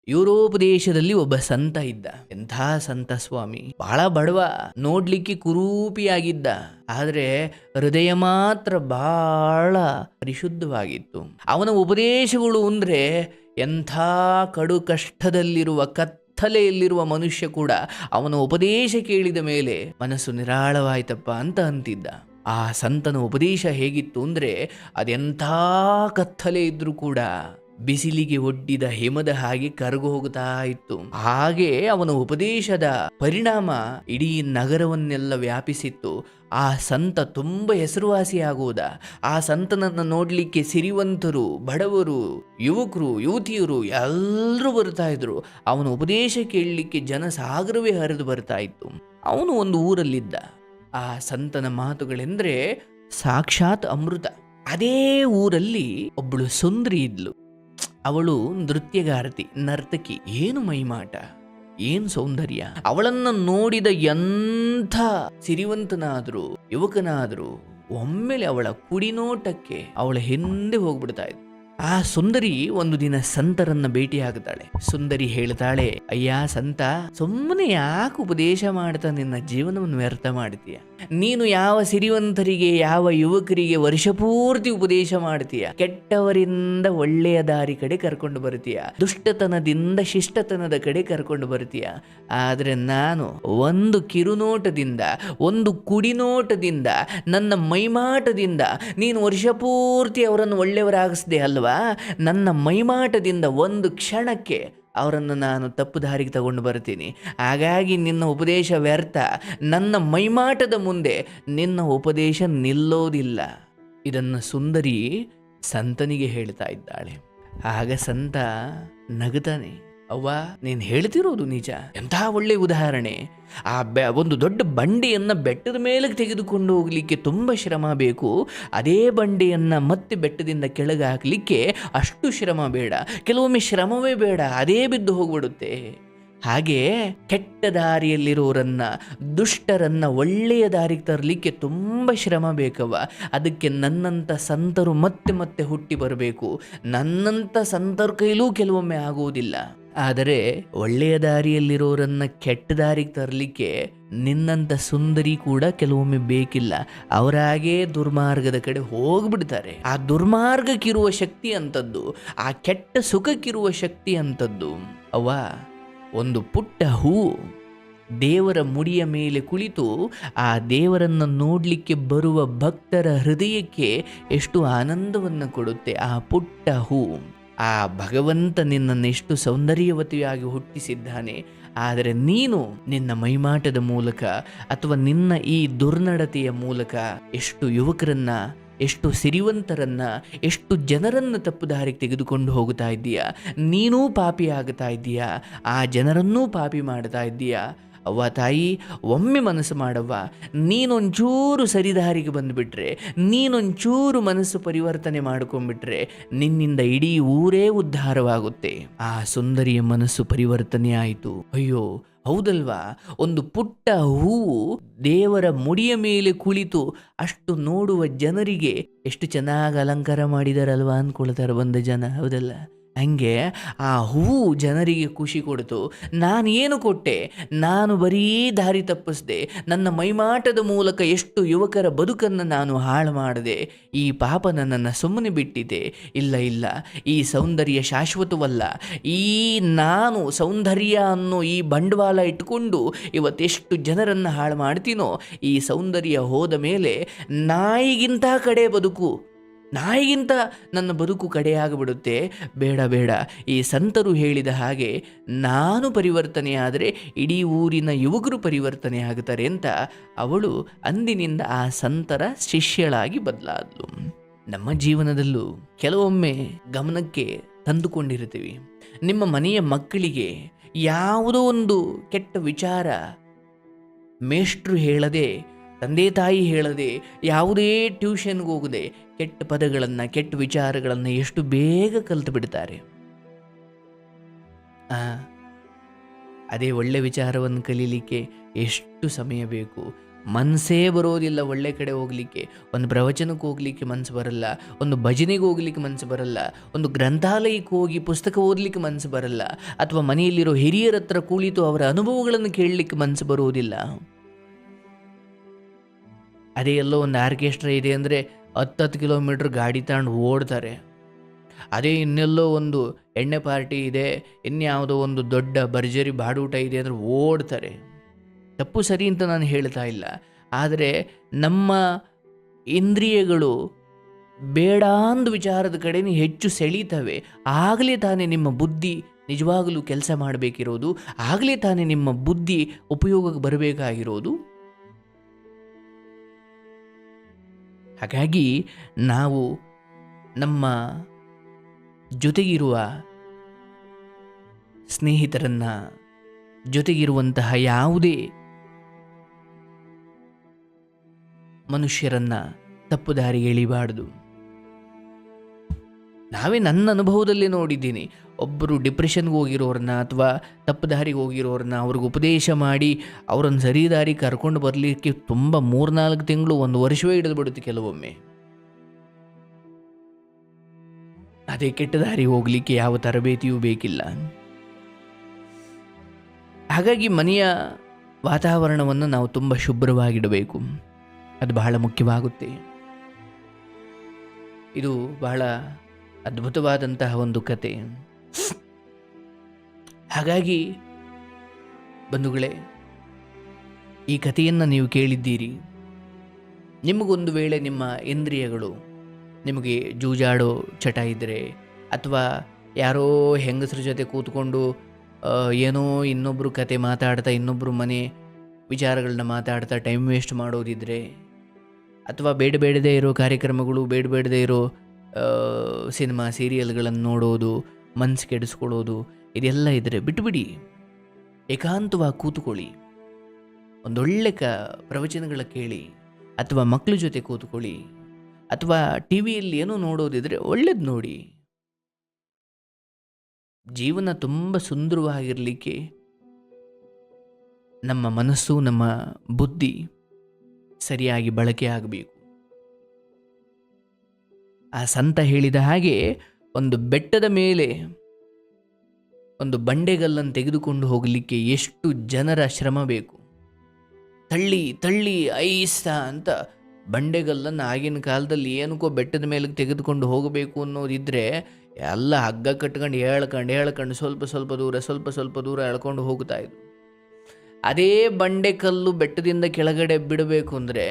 Europe ದೇಶದಲ್ಲಿ ಒಬ್ಬ ಸಂತ ಇದ್ದ. ಎಂಥ ಸಂತ ಸ್ವಾಮಿ, ಬಹಳ ಬಡವ, ನೋಡ್ಲಿಕ್ಕೆ ಕುರೂಪಿಯಾಗಿದ್ದ. ಆದ್ರೆ ಹೃದಯ ಮಾತ್ರ ಬಹಳ ಪರಿಶುದ್ಧವಾಗಿತ್ತು. ಅವನ ಉಪದೇಶಗಳು ಅಂದ್ರೆ ಎಂಥ ಕಡು ಕಷ್ಟದಲ್ಲಿರುವ ಕತ್ತಲೆಯಲ್ಲಿರುವ ಮನುಷ್ಯ ಕೂಡ ಅವನ ಉಪದೇಶ ಕೇಳಿದ ಮೇಲೆ ಮನಸ್ಸು ನಿರಾಳವಾಯ್ತಪ್ಪ ಅಂತ ಅಂತಿದ್ದ. ಆ ಸಂತನ ಉಪದೇಶ ಹೇಗಿತ್ತು ಅಂದ್ರೆ ಅದೆಂಥ ಕತ್ತಲೆ ಇದ್ರೂ ಕೂಡ ಬಿಸಿಲಿಗೆ ಒಡ್ಡಿದ ಹಿಮದ ಹಾಗೆ ಕರಗು ಹೋಗುತ್ತಾ ಇತ್ತು. ಹಾಗೆ ಅವನ ಉಪದೇಶದ ಪರಿಣಾಮ ಇಡೀ ನಗರವನ್ನೆಲ್ಲ ವ್ಯಾಪಿಸಿತ್ತು. ಆ ಸಂತ ತುಂಬ ಹೆಸರುವಾಸಿಯಾಗುವುದ. ಆ ಸಂತನನ್ನು ನೋಡ್ಲಿಕ್ಕೆ ಸಿರಿವಂತರು, ಬಡವರು, ಯುವಕರು, ಯುವತಿಯರು ಎಲ್ಲರೂ ಬರ್ತಾ ಇದ್ರು. ಅವನ ಉಪದೇಶ ಕೇಳಲಿಕ್ಕೆ ಜನಸಾಗರವೇ ಹರಿದು ಬರ್ತಾ ಇತ್ತು. ಅವನು ಒಂದು ಊರಲ್ಲಿದ್ದ. ಆ ಸಂತನ ಮಾತುಗಳೆಂದ್ರೆ ಸಾಕ್ಷಾತ್ ಅಮೃತ. ಅದೇ ಊರಲ್ಲಿ ಒಬ್ಬಳು ಸುಂದರಿ ಇದ್ಲು. ಅವಳು ನೃತ್ಯಗಾರತಿ, ನರ್ತಕಿ. ಏನು ಮೈಮಾಟ, ಏನು ಸೌಂದರ್ಯ! ಅವಳನ್ನ ನೋಡಿದ ಎಂಥ ಸಿರಿವಂತನಾದ್ರು, ಯುವಕನಾದ್ರು ಒಮ್ಮೆಲೆ ಅವಳ ಕುಡಿನೋಟಕ್ಕೆ ಅವಳ ಹಿಂದೆ ಹೋಗ್ಬಿಡ್ತಾ ಇದ್ದ. ಆ ಸುಂದರಿ ಒಂದು ದಿನ ಸಂತರನ್ನ ಭೇಟಿಯಾಗುತ್ತಾಳೆ. ಸುಂದರಿ ಹೇಳ್ತಾಳೆ, ಅಯ್ಯ ಸಂತ, ಸುಮ್ಮನೆ ಯಾಕೆ ಉಪದೇಶ ಮಾಡ್ತಾ ನಿನ್ನ ಜೀವನವನ್ನು ವ್ಯರ್ಥ ಮಾಡ್ತೀಯ? ನೀನು ಯಾವ ಸಿರಿವಂತರಿಗೆ, ಯಾವ ಯುವಕರಿಗೆ ವರ್ಷಪೂರ್ತಿ ಉಪದೇಶ ಮಾಡ್ತೀಯ? ಕೆಟ್ಟವರಿಂದ ಒಳ್ಳೆಯ ದಾರಿ ಕಡೆ ಕರ್ಕೊಂಡು ಬರ್ತೀಯ, ದುಷ್ಟತನದಿಂದ ಶಿಷ್ಟತನದ ಕಡೆ ಕರ್ಕೊಂಡು ಬರ್ತೀಯ. ಆದ್ರೆ ನಾನು ಒಂದು ಕಿರುನೋಟದಿಂದ, ಒಂದು ಕುಡಿನೋಟದಿಂದ, ನನ್ನ ಮೈಮಾಟದಿಂದ ನೀನು ವರ್ಷಪೂರ್ತಿ ಅವರನ್ನು ಒಳ್ಳೆಯವರಾಗಿಸ್ದೆ ಅಲ್ವಾ? ನನ್ನ ಮೈಮಾಟದಿಂದ ಒಂದು ಕ್ಷಣಕ್ಕೆ ಅವರನ್ನು ನಾನು ತಪ್ಪು ದಾರಿಗೆ ತಗೊಂಡು ಬರ್ತೀನಿ. ಹಾಗಾಗಿ ನಿನ್ನ ಉಪದೇಶ ವ್ಯರ್ಥ. ನನ್ನ ಮೈಮಾಟದ ಮುಂದೆ ನಿನ್ನ ಉಪದೇಶ ನಿಲ್ಲೋದಿಲ್ಲ. ಇದನ್ನು ಸುಂದರಿ ಸಂತನಿಗೆ ಹೇಳ್ತಾ ಇದ್ದಾಳೆ. ಆಗ ಸಂತ ನಗುತ್ತಾನೆ. ಅವ್ವ, ನೀನು ಹೇಳ್ತಿರೋದು ನಿಜ. ಎಂಥ ಒಳ್ಳೆ ಉದಾಹರಣೆ. ಆ ಒಂದು ದೊಡ್ಡ ಬಂಡೆಯನ್ನು ಬೆಟ್ಟದ ಮೇಲೆ ತೆಗೆದುಕೊಂಡು ಹೋಗ್ಲಿಕ್ಕೆ ತುಂಬ ಶ್ರಮ ಬೇಕು. ಅದೇ ಬಂಡೆಯನ್ನು ಮತ್ತೆ ಬೆಟ್ಟದಿಂದ ಕೆಳಗೆ ಹಾಕಲಿಕ್ಕೆ ಅಷ್ಟು ಶ್ರಮ ಬೇಡ. ಕೆಲವೊಮ್ಮೆ ಶ್ರಮವೇ ಬೇಡ, ಅದೇ ಬಿದ್ದು ಹೋಗ್ಬಿಡುತ್ತೆ. ಹಾಗೆ ಕೆಟ್ಟ ದಾರಿಯಲ್ಲಿರೋರನ್ನ, ದುಷ್ಟರನ್ನ ಒಳ್ಳೆಯ ದಾರಿಗೆ ತರಲಿಕ್ಕೆ ತುಂಬ ಶ್ರಮ ಬೇಕವ. ಅದಕ್ಕೆ ನನ್ನಂಥ ಸಂತರು ಮತ್ತೆ ಮತ್ತೆ ಹುಟ್ಟಿ ಬರಬೇಕು. ನನ್ನಂಥ ಸಂತರ ಕೈಲೂ ಕೆಲವೊಮ್ಮೆ ಆಗುವುದಿಲ್ಲ. ಆದರೆ ಒಳ್ಳೆಯ ದಾರಿಯಲ್ಲಿರೋರನ್ನ ಕೆಟ್ಟ ದಾರಿಗೆ ತರಲಿಕ್ಕೆ ನಿನ್ನಂಥ ಸುಂದರಿ ಕೂಡ ಕೆಲವೊಮ್ಮೆ ಬೇಕಿಲ್ಲ. ಅವರಾಗೇ ದುರ್ಮಾರ್ಗದ ಕಡೆ ಹೋಗ್ಬಿಡ್ತಾರೆ. ಆ ದುರ್ಮಾರ್ಗಕ್ಕಿರುವ ಶಕ್ತಿ ಅಂತದ್ದು, ಆ ಕೆಟ್ಟ ಸುಖಕ್ಕಿರುವ ಶಕ್ತಿ ಅಂತದ್ದು. ಅವ್ವ, ಒಂದು ಪುಟ್ಟ ಹೂ ದೇವರ ಮುಡಿಯ ಮೇಲೆ ಕುಳಿತು ಆ ದೇವರನ್ನು ನೋಡಲಿಕ್ಕೆ ಬರುವ ಭಕ್ತರ ಹೃದಯಕ್ಕೆ ಎಷ್ಟು ಆನಂದವನ್ನು ಕೊಡುತ್ತೆ ಆ ಪುಟ್ಟ ಹೂ. ಆ ಭಗವಂತ ನಿನ್ನನ್ನು ಎಷ್ಟು ಸೌಂದರ್ಯವತಿಯಾಗಿ ಹುಟ್ಟಿಸಿದ್ದಾನೆ. ಆದರೆ ನೀನು ನಿನ್ನ ಮೈಮಾಟದ ಮೂಲಕ ಅಥವಾ ನಿನ್ನ ಈ ದುರ್ನಡತೆಯ ಮೂಲಕ ಎಷ್ಟು ಯುವಕರನ್ನ, ಎಷ್ಟು ಸಿರಿವಂತರನ್ನ, ಎಷ್ಟು ಜನರನ್ನು ತಪ್ಪು ದಾರಿಗೆ ತೆಗೆದುಕೊಂಡು ಹೋಗ್ತಾ ಇದ್ದೀಯಾ. ನೀನೂ ಪಾಪಿ ಆಗ್ತಾ ಇದ್ದೀಯಾ, ಆ ಜನರನ್ನೂ ಪಾಪಿ ಮಾಡ್ತಾ ಇದ್ದೀಯಾ. ಅವ್ವ ತಾಯಿ, ಒಮ್ಮೆ ಮನಸ್ಸು ಮಾಡವ್ವ. ನೀನೊಂಚೂರು ಸರಿದಾರಿಗೆ ಬಂದುಬಿಟ್ರೆ, ನೀನೊಂಚೂರು ಮನಸ್ಸು ಪರಿವರ್ತನೆ ಮಾಡ್ಕೊಂಡ್ಬಿಟ್ರೆ ನಿನ್ನಿಂದ ಇಡೀ ಊರೇ ಉದ್ಧಾರವಾಗುತ್ತೆ. ಆ ಸುಂದರಿಯ ಮನಸ್ಸು ಪರಿವರ್ತನೆ ಆಯಿತು. ಅಯ್ಯೋ ಹೌದಲ್ವಾ, ಒಂದು ಪುಟ್ಟ ಹೂವು ದೇವರ ಮುಡಿಯ ಮೇಲೆ ಕುಳಿತು ಅಷ್ಟು ನೋಡುವ ಜನರಿಗೆ ಎಷ್ಟು ಚೆನ್ನಾಗಿ ಅಲಂಕಾರ ಮಾಡಿದಾರಲ್ವಾ ಅಂದ್ಕೊಳ್ತಾರೆ ಬಂದ ಜನ. ಹೌದಲ್ಲ? ಹಂಗೆ ಆ ಹೂವು ಜನರಿಗೆ ಖುಷಿ ಕೊಡ್ತು. ನಾನೇನು ಕೊಟ್ಟೆ? ನಾನು ಬರೀ ದಾರಿ ತಪ್ಪಿಸ್ದೆ. ನನ್ನ ಮೈಮಾಟದ ಮೂಲಕ ಎಷ್ಟು ಯುವಕರ ಬದುಕನ್ನು ನಾನು ಹಾಳು ಮಾಡಿದೆ. ಈ ಪಾಪ ನನ್ನನ್ನು ಸುಮ್ಮನೆ ಬಿಟ್ಟಿದೆ. ಇಲ್ಲ ಇಲ್ಲ, ಈ ಸೌಂದರ್ಯ ಶಾಶ್ವತವಲ್ಲ. ಈ ನಾನು ಸೌಂದರ್ಯ ಅನ್ನೋ ಈ ಬಂಡವಾಳ ಇಟ್ಕೊಂಡು ಇವತ್ತೆಷ್ಟು ಜನರನ್ನು ಹಾಳು ಮಾಡ್ತೀನೋ, ಈ ಸೌಂದರ್ಯ ಹೋದ ಮೇಲೆ ನಾಯಿಗಿಂತ ಕಡೆ ಬದುಕು, ನಾಯಿಗಿಂತ ನನ್ನ ಬದುಕು ಕಡೆಯಾಗಿಬಿಡುತ್ತೆ. ಬೇಡ ಬೇಡ, ಈ ಸಂತರು ಹೇಳಿದ ಹಾಗೆ ನಾನು ಪರಿವರ್ತನೆಯಾದರೆ ಇಡೀ ಊರಿನ ಯುವಕರು ಪರಿವರ್ತನೆ ಆಗುತ್ತಾರೆ ಅಂತ ಅವಳು ಅಂದಿನಿಂದ ಆ ಸಂತರ ಶಿಷ್ಯಳಾಗಿ ಬದಲಾದ್ಲು. ನಮ್ಮ ಜೀವನದಲ್ಲೂ ಕೆಲವೊಮ್ಮೆ ಗಮನಕ್ಕೆ ತಂದುಕೊಂಡಿರ್ತೀವಿ. ನಿಮ್ಮ ಮನೆಯ ಮಕ್ಕಳಿಗೆ ಯಾವುದೋ ಒಂದು ಕೆಟ್ಟ ವಿಚಾರ ಮೇಷ್ಟ್ರು ಹೇಳದೆ, ತಂದೆ ತಾಯಿ ಹೇಳದೆ, ಯಾವುದೇ ಟ್ಯೂಷನ್ಗೆ ಹೋಗದೆ ಕೆಟ್ಟ ಪದಗಳನ್ನು, ಕೆಟ್ಟ ವಿಚಾರಗಳನ್ನು ಎಷ್ಟು ಬೇಗ ಕಲಿತು ಬಿಡ್ತಾರೆ. ಅದೇ ಒಳ್ಳೆ ವಿಚಾರವನ್ನು ಕಲೀಲಿಕ್ಕೆ ಎಷ್ಟು ಸಮಯ ಬೇಕು? ಮನಸ್ಸೇ ಬರೋದಿಲ್ಲ ಒಳ್ಳೆ ಕಡೆ ಹೋಗಲಿಕ್ಕೆ. ಒಂದು ಪ್ರವಚನಕ್ಕೆ ಹೋಗಲಿಕ್ಕೆ ಮನಸ್ಸು ಬರಲ್ಲ, ಒಂದು ಭಜನೆಗೆ ಹೋಗಲಿಕ್ಕೆ ಮನಸ್ಸು ಬರಲ್ಲ, ಒಂದು ಗ್ರಂಥಾಲಯಕ್ಕೆ ಹೋಗಿ ಪುಸ್ತಕ ಓದಲಿಕ್ಕೆ ಮನಸ್ಸು ಬರಲ್ಲ, ಅಥವಾ ಮನೆಯಲ್ಲಿರೋ ಹಿರಿಯರ ಹತ್ರ ಕುಳಿತು ಅವರ ಅನುಭವಗಳನ್ನು ಕೇಳಲಿಕ್ಕೆ ಮನಸ್ಸು ಬರುವುದಿಲ್ಲ. ಅದೇ ಎಲ್ಲೋ ಒಂದು ಆರ್ಕೆಸ್ಟ್ರಾ ಇದೆ ಅಂದರೆ 10 ಕಿಲೋಮೀಟ್ರ್ ಗಾಡಿ ತಗೊಂಡು ಓಡ್ತಾರೆ. ಅದೇ ಇನ್ನೆಲ್ಲೋ ಒಂದು ಎಣ್ಣೆ ಪಾರ್ಟಿ ಇದೆ, ಇನ್ಯಾವುದೋ ಒಂದು ದೊಡ್ಡ ಭರ್ಜರಿ ಬಾಡೂಟ ಇದೆ ಅಂದರೆ ಓಡ್ತಾರೆ. ತಪ್ಪು ಸರಿ ಅಂತ ನಾನು ಹೇಳ್ತಾ ಇಲ್ಲ, ಆದರೆ ನಮ್ಮ ಇಂದ್ರಿಯಗಳು ಬೇಡ ಅಂದ ವಿಚಾರದ ಕಡೆ ಹೆಚ್ಚು ಸೆಳೀತವೆ. ಆಗಲೇ ತಾನೇ ನಿಮ್ಮ ಬುದ್ಧಿ ನಿಜವಾಗಲೂ ಕೆಲಸ ಮಾಡಬೇಕಿರೋದು, ಆಗಲೇ ತಾನೇ ನಿಮ್ಮ ಬುದ್ಧಿ ಉಪಯೋಗಕ್ಕೆ ಬರಬೇಕಾಗಿರೋದು. ಹಾಗಾಗಿ ನಾವು ನಮ್ಮ ಜೊತೆಗಿರುವ ಸ್ನೇಹಿತರನ್ನ, ಜೊತೆಗಿರುವಂತಹ ಯಾವುದೇ ಮನುಷ್ಯರನ್ನ ತಪ್ಪು ದಾರಿಗೆ ಎಳಿಬಾರ್ದು. ನನ್ನ ಅನುಭವದಲ್ಲೇ ನೋಡಿದ್ದೀನಿ, ಒಬ್ಬರು ಡಿಪ್ರೆಷನ್ಗೆ ಹೋಗಿರೋರನ್ನ ಅಥವಾ ತಪ್ಪು ದಾರಿಗೆ ಹೋಗಿರೋರನ್ನ ಅವ್ರಿಗೆ ಉಪದೇಶ ಮಾಡಿ ಅವರನ್ನು ಸರಿ ದಾರಿ ಕರ್ಕೊಂಡು ಬರಲಿಕ್ಕೆ ತುಂಬ 3-4 ತಿಂಗಳು, 1 ವರ್ಷವೇ ಹಿಡಿದುಬಿಡುತ್ತೆ ಕೆಲವೊಮ್ಮೆ. ಅದೇ ಕೆಟ್ಟ ದಾರಿ ಹೋಗಲಿಕ್ಕೆ ಯಾವ ತರಬೇತಿಯೂ ಬೇಕಿಲ್ಲ. ಹಾಗಾಗಿ ಮನೆಯ ವಾತಾವರಣವನ್ನು ನಾವು ತುಂಬ ಶುಭ್ರವಾಗಿಡಬೇಕು, ಅದು ಬಹಳ ಮುಖ್ಯವಾಗುತ್ತೆ. ಇದು ಬಹಳ ಅದ್ಭುತವಾದಂತಹ ಒಂದು ಕತೆ. ಹಾಗಾಗಿ ಬಂಧುಗಳೇ, ಈ ಕಥೆಯನ್ನು ನೀವು ಕೇಳಿದ್ದೀರಿ. ನಿಮಗೊಂದು ವೇಳೆ ನಿಮ್ಮ ಇಂದ್ರಿಯಗಳು ನಿಮಗೆ ಜೂಜಾಡೋ ಚಟ ಇದ್ದರೆ, ಅಥವಾ ಯಾರೋ ಹೆಂಗಸರ ಜೊತೆ ಕೂತ್ಕೊಂಡು ಏನೋ ಇನ್ನೊಬ್ಬರು ಕತೆ ಮಾತಾಡ್ತಾ, ಇನ್ನೊಬ್ಬರು ಮನೆ ವಿಚಾರಗಳನ್ನ ಮಾತಾಡ್ತಾ ಟೈಮ್ ವೇಸ್ಟ್ ಮಾಡೋದಿದ್ದರೆ, ಅಥವಾ ಬೇಡದೇ ಇರೋ ಕಾರ್ಯಕ್ರಮಗಳು, ಬೇಡದೇ ಇರೋ ಸಿನಿಮಾ ಸೀರಿಯಲ್ಗಳನ್ನು ನೋಡೋದು, ಮನಸ್ಸು ಕೆಡಿಸ್ಕೊಳ್ಳೋದು, ಇದೆಲ್ಲ ಇದ್ದರೆ ಬಿಟ್ಟುಬಿಡಿ. ಏಕಾಂತವಾಗಿ ಕೂತ್ಕೊಳ್ಳಿ, ಒಂದೊಳ್ಳೆ ಪ್ರವಚನಗಳ ಕೇಳಿ, ಅಥವಾ ಮಕ್ಕಳ ಜೊತೆ ಕೂತ್ಕೊಳ್ಳಿ, ಅಥವಾ ಟಿ ವಿಯಲ್ಲಿ ಏನೋ ನೋಡೋದಿದ್ರೆ ಒಳ್ಳೇದು ನೋಡಿ. ಜೀವನ ತುಂಬ ಸುಂದರವಾಗಿರಲಿಕ್ಕೆ ನಮ್ಮ ಮನಸ್ಸು, ನಮ್ಮ ಬುದ್ಧಿ ಸರಿಯಾಗಿ ಬಳಕೆ ಆಗಬೇಕು. ಆ ಸಂತ ಹೇಳಿದ ಹಾಗೆ, ಒಂದು ಬೆಟ್ಟದ ಮೇಲೆ ಒಂದು ಬಂಡೆಗಲ್ಲನ್ನು ತೆಗೆದುಕೊಂಡು ಹೋಗಲಿಕ್ಕೆ ಎಷ್ಟು ಜನರ ಶ್ರಮ ಬೇಕು. ತಳ್ಳಿ ತಳ್ಳಿ ಐಸ್ತಾ ಅಂತ ಬಂಡೆಗಲ್ಲನ್ನು ಆಗಿನ ಕಾಲದಲ್ಲಿ ಏನಕ್ಕೋ ಬೆಟ್ಟದ ಮೇಲೆ ತೆಗೆದುಕೊಂಡು ಹೋಗಬೇಕು ಅನ್ನೋದಿದ್ದರೆ ಎಲ್ಲ ಹಗ್ಗ ಕಟ್ಕೊಂಡು ಹೇಳ್ಕೊಂಡು ಸ್ವಲ್ಪ ದೂರ ಎಳ್ಕೊಂಡು ಹೋಗ್ತಾ ಇದ್ರು. ಅದೇ ಬಂಡೆಕಲ್ಲು ಬೆಟ್ಟದಿಂದ ಕೆಳಗಡೆ ಬಿಡಬೇಕು ಅಂದರೆ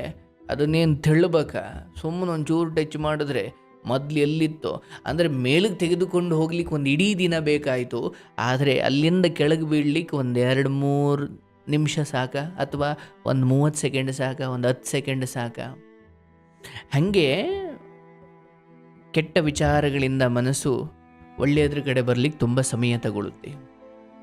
ಅದನ್ನೇನು ತೆಳ್ಳಬೇಕಾ? ಸುಮ್ಮನೆ ಒಂಚೂರು ಟಚ್ ಮಾಡಿದ್ರೆ ಮೊದಲು ಎಲ್ಲಿತ್ತೋ, ಅಂದರೆ ಮೇಲಕ್ಕೆ ತೆಗೆದುಕೊಂಡು ಹೋಗ್ಲಿಕ್ಕೆ ಒಂದು ಇಡೀ ದಿನ ಬೇಕಾಯಿತು. ಆದರೆ ಅಲ್ಲಿಂದ ಕೆಳಗೆ ಬೀಳಲಿಕ್ಕೆ ಒಂದು 2-3 ನಿಮಿಷ ಸಾಕ, ಅಥವಾ ಒಂದು 30 ಸೆಕೆಂಡ್ ಸಾಕ, ಒಂದು 10 ಸೆಕೆಂಡ್ ಸಾಕ. ಹಾಗೆ ಕೆಟ್ಟ ವಿಚಾರಗಳಿಂದ ಮನಸ್ಸು ಒಳ್ಳೆಯದ್ರ ಕಡೆ ಬರಲಿಕ್ಕೆ ತುಂಬ ಸಮಯ ತಗೊಳ್ಳುತ್ತೆ.